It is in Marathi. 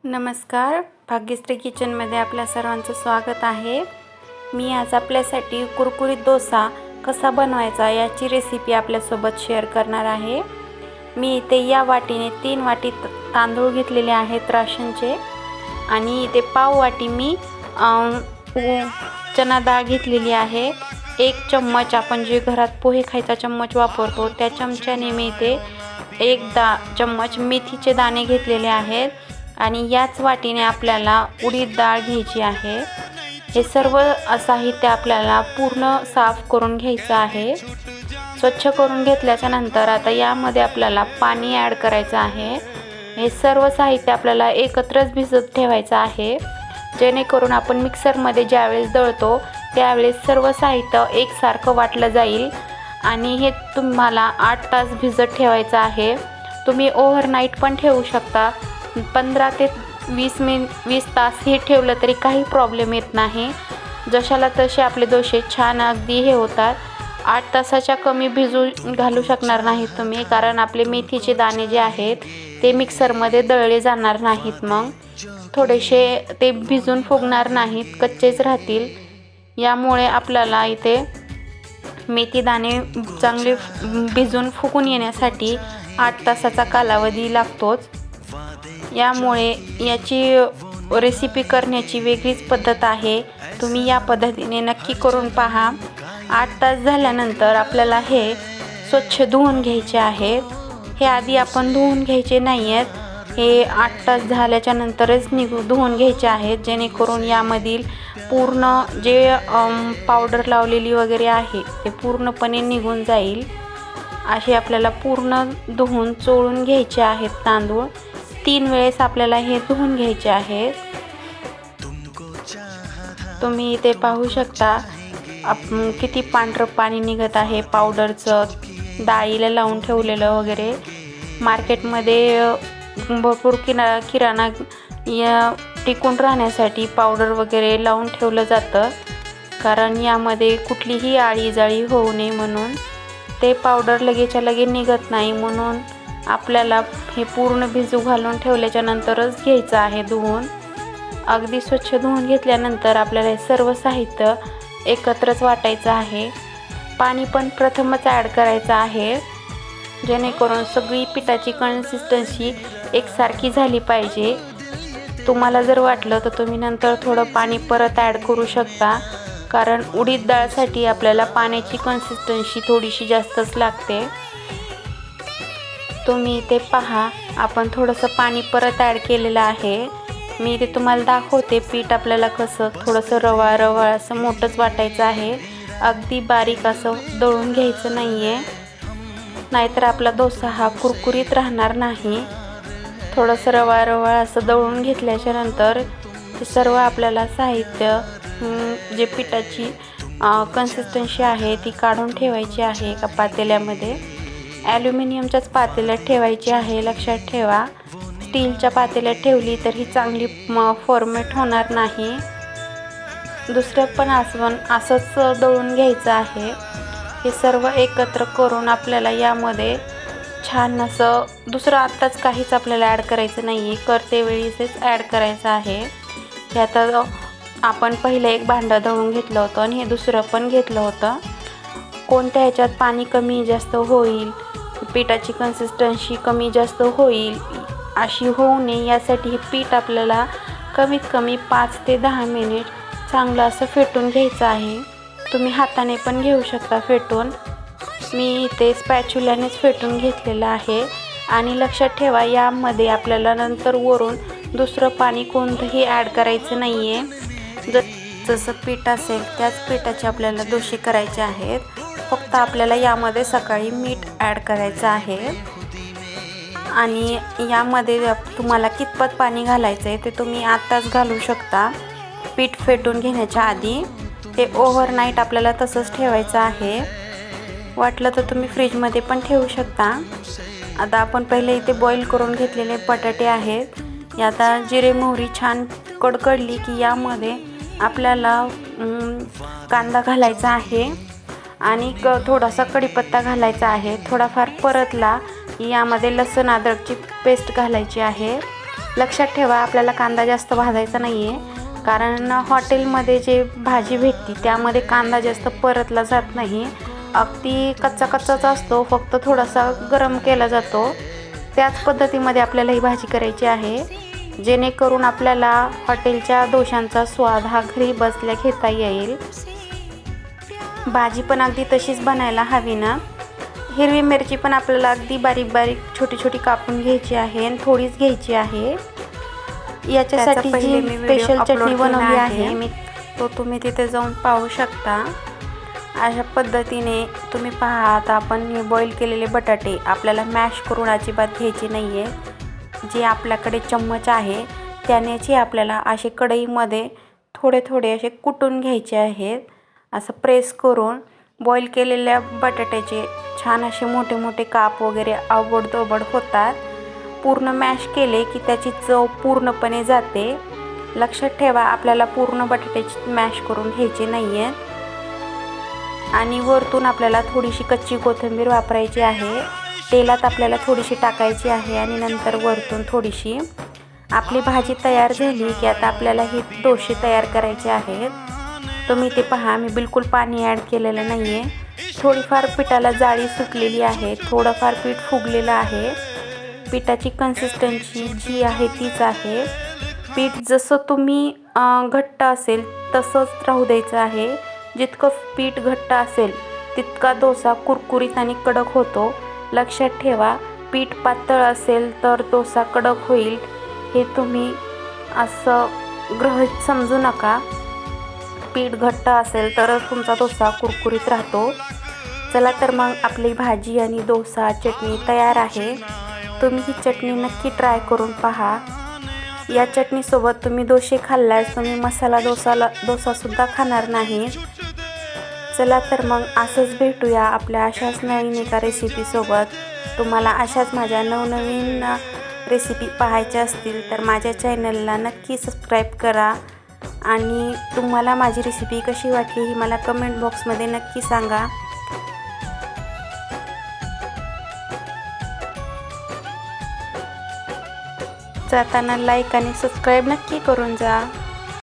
नमस्कार, भाग्यश्री किचनमध्ये आपल्या सर्वांचं स्वागत आहे। मी आज आपल्यासाठी कुरकुरीत डोसा कसा बनवायचा याची रेसिपी आपल्यासोबत शेअर करणार आहे। मी इथे या वाटीने 3 वाटी तांदूळ घेतलेले आहेत राशनचे आणि इथे पाव वाटी मी चना डाळ घेतलेली आहे। 1 चम्मच आपण जे घरात पोहे खायचा चम्मच वापरतो त्या चमच्याने मी इथे 1 चम्मच मेथीचे दाणे घेतलेले आहेत आणि याच वाटीने आपल्याला उडीद डाळ घ्यायची आहे। हे सर्व साहित्य आपल्याला पूर्ण साफ करून घ्यायचं आहे। स्वच्छ करून घेतल्याच्या नंतर आता यामध्ये आपल्याला पाणी ॲड करायचं आहे। हे सर्व साहित्य आपल्याला एकत्रच भिजत ठेवायचं आहे, जेणेकरून आपण मिक्सरमध्ये ज्यावेळेस दळतो त्यावेळेस सर्व साहित्य एकसारखं वाटलं जाईल। आणि हे तुम्हाला 8 तास भिजत ठेवायचं आहे। तुम्ही ओव्हरनाईट पण ठेवू शकता। 15 ते 20 तास हे ठेवलं तरी काही प्रॉब्लेम येत नाही। जशाला तसे आपले डोसे छान अगदी हे होतात। 8 तासाच्या कमी भिजू घालू शकणार नाहीत तुम्ही, कारण आपले मेथीचे दाणे जे आहेत ते मिक्सरमध्ये दळले जाणार नाहीत। मग थोडेसे ते भिजून फुगणार नाहीत, कच्चेच राहतील। यामुळे आपल्याला इथे मेथी दाणे चांगले भिजून फुगून येण्यासाठी 8 तासाचा कालावधी लागतोच। यामुळे याची रेसिपी करण्याची वेगळीच पद्धत आहे। तुम्ही या पद्धतीने नक्की करून पहा। 8 तास झाल्यानंतर आपल्याला हे स्वच्छ धुवून घ्यायचे आहेत। हे आधी आपण धुवून घ्यायचे नाही आहेत, हे 8 तास झाल्याच्या नंतरच धुवून घ्यायचे आहेत, जेणेकरून यामधील पूर्ण जे पावडर लावलेली वगैरे आहे ते पूर्णपणे निघून जाईल। असे आपल्याला पूर्ण धुवून चोळून घ्यायचे आहेत तांदूळ। 3 वेळेस आपल्याला हे धुवून घ्यायचे आहेत। तुम्ही इथे पाहू शकता किती पांढरं पाणी निघत आहे पावडरचं, डाळीला लावून ठेवलेलं वगैरे। मार्केटमध्ये भरपूर किराणा टिकून राहण्यासाठी पावडर वगैरे लावून ठेवलं जातं, कारण यामध्ये कुठलीही आळीजाळी होऊ नये म्हणून। ते पावडर लगेच्या लगे निघत नाही, म्हणून आपल्याला हे पूर्ण भिजू घालून ठेवल्याच्या नंतरच घ्यायचं आहे धुवून। अगदी स्वच्छ धुवून घेतल्यानंतर आपल्याला हे सर्व साहित्य एकत्रच वाटायचं आहे। पाणी पण प्रथमच ॲड करायचं आहे, जेणेकरून सगळी पिठाची कन्सिस्टन्सी एकसारखी झाली पाहिजे। तुम्हाला जर वाटलं तर तुम्ही नंतर थोडं पाणी परत ॲड करू शकता, कारण उडीद डाळसाठी आपल्याला पाण्याची कन्सिस्टन्सी थोडीशी जास्तच लागते। तुम्ही इथे पहा, आपण थोडंसं पाणी परत ॲड केलेलं आहे। मी इथे तुम्हाला दाखवते पीठ आपल्याला कसं थोडंसं रवाळ रवाळ असं मोठंच वाटायचं आहे। अगदी बारीक असं दळून घ्यायचं नाही आहे, नाहीतर आपला डोसा हा कुरकुरीत राहणार नाही। थोडंसं रवाळ रवाळ असं दळून घेतल्याच्या नंतर हे सर्व आपल्याला साहित्य जे पिठाची कन्सिस्टन्सी आहे ती काढून ठेवायची आहे एका पातेल्यामध्ये। ॲल्युमिनियमच्याच पातेल्यात ठेवायची आहे, लक्षात ठेवा। स्टीलच्या पातेल्यात ठेवली तर ही चांगली फॉर्मेट होणार नाही। दुसरं पण असंच दळून घ्यायचं आहे। हे सर्व एकत्र करून आपल्याला यामध्ये छान असं दुसरं आत्ताच काहीच आपल्याला ॲड करायचं नाही आहे, करते वेळीच ॲड करायचं आहे। हे आता आपण पहिलं एक भांडं दळून घेतलं होतं आणि हे दुसरं पण घेतलं होतं। कोणत्या ह्याच्यात पाणी कमी जास्त होईल, पिठाची कन्सिस्टन्सी कमी जास्त होईल अशी होऊ नये यासाठी हे पीठ आपल्याला कमीत कमी 5 ते 10 मिनिट चांगलं असं फेटून घ्यायचं आहे। तुम्ही हाताने पण घेऊ शकता फेटून। मी इथे स्पॅच्युलानेच फेटून घेतलेलं आहे। आणि लक्षात ठेवा, यामध्ये आपल्याला नंतर वरून दुसरं पाणी कोणतंही ॲड करायचं नाही आहे। जसं पीठ असेल त्याच पिठाचे आपल्याला डोसे करायचे आहेत, फक्त आपल्याला यामध्ये सकाळी मीठ ॲड करायचं आहे। आणि यामध्ये तुम्हाला कितपत पाणी घालायचं आहे ते तुम्ही आत्ताच घालू शकता, पीठ फेटून घेण्याच्या आधी। ते ओव्हरनाईट आपल्याला तसंच ठेवायचं आहे। वाटलं तर तुम्ही फ्रीजमध्ये पण ठेवू शकता। आता आपण पहिले इथे बॉईल करून घेतलेले बटाटे आहेत। आता जिरे मोहरी छान कडकडली की यामध्ये आपल्याला कांदा घालायचा आहे आणि थोडासा कढीपत्ता घालायचा आहे। थोडाफार परतला की यामध्ये लसूण अद्रकची पेस्ट घालायची आहे। लक्षात ठेवा आपल्याला कांदा जास्त भाजायचा नाही आहे, कारण हॉटेलमध्ये जे भाजी भेटते त्यामध्ये कांदा जास्त परतला जात नाही, अगदी कच्चा कच्चाच असतो, फक्त थोडासा गरम केला जातो। त्याच पद्धतीमध्ये आपल्याला ही भाजी करायची आहे, जेणेकरून आपल्याला हॉटेलच्या डोशांचा स्वाद हा घरी बसल्या घेता येईल। भाजी पण अगदी तशीच बनायला हवी ना। हिरवी मिरची पण आपल्याला अगदी बारीक बारीक छोटी छोटी कापून घ्यायची आहे आणि थोडीच घ्यायची आहे। याच्यासाठी जी मी स्पेशल चटणी बनवली आहे मी तो तुम्ही तिथे जाऊन पाहू शकता। अशा पद्धतीने तुम्ही पहा। आता आपण हे बॉईल केलेले बटाटे आपल्याला मॅश करून अजिबात घ्यायचे नाही आहे। जे आपल्याकडे चम्मच आहे त्यानेची आपल्याला असे कढईमध्ये थोडे थोडे असे कुटून घ्यायचे आहेत। असं प्रेस करून बॉईल केलेल्या बटाट्याचे छान असे मोठे मोठे काप वगैरे आवडतोबड होतात। पूर्ण मॅश केले की त्याची चव पूर्णपणे जाते। लक्षात ठेवा आपल्याला पूर्ण बटाट्याची मॅश करून घ्यायचे नाही आहे। आणि वरतून आपल्याला थोडीशी कच्ची कोथिंबीर वापरायची आहे। तेलात आपल्याला थोडीशी टाकायची आहे आणि नंतर वरतून थोडीशी। आपली भाजी तयार झाली की आता आपल्याला हे डोसे तयार करायचे आहेत। तुम्ही ते पहा, मी बिलकुल पाणी ॲड केलेलं नाही आहे। थोडीफार पिठाला जाळी सुटलेली आहे, थोडंफार पीठ फुगलेलं आहे। पिठाची कन्सिस्टन्सी जी आहे तीच आहे। पीठ जसं तुम्ही घट्ट असेल तसंच राहू द्यायचं आहे। जितकं पीठ घट्ट असेल तितका डोसा कुरकुरीत आणि कडक होतो। लक्षात ठेवा पीठ पातळ असेल तर डोसा कडक होईल, हे तुम्ही असं गृहीत समजू नका। पीठ घट्ट असेल तरच तुमचा डोसा कुरकुरीत राहतो। चला तर मग आपली भाजी आणि डोसा चटणी तयार आहे। तुम्ही ही चटणी नक्की ट्राय करून पहा। या चटणीसोबत तुम्ही डोसे खाल्ल्यास तुम्ही मसाला डोसासुद्धा खाणार नाही। चला तर मग असंच भेटूया आपल्या अशाच नवीन एका रेसिपीसोबत। तुम्हाला अशाच माझ्या नवनवीन रेसिपी पाहायच्या असतील तर माझ्या चॅनलला नक्की सबस्क्राईब करा आणि तुम्हाला माझी रेसिपी कशी वाटली ही मला कमेंट बॉक्समध्ये नक्की सांगा। जाताना लाईक आणि सबस्क्राईब नक्की करून जा।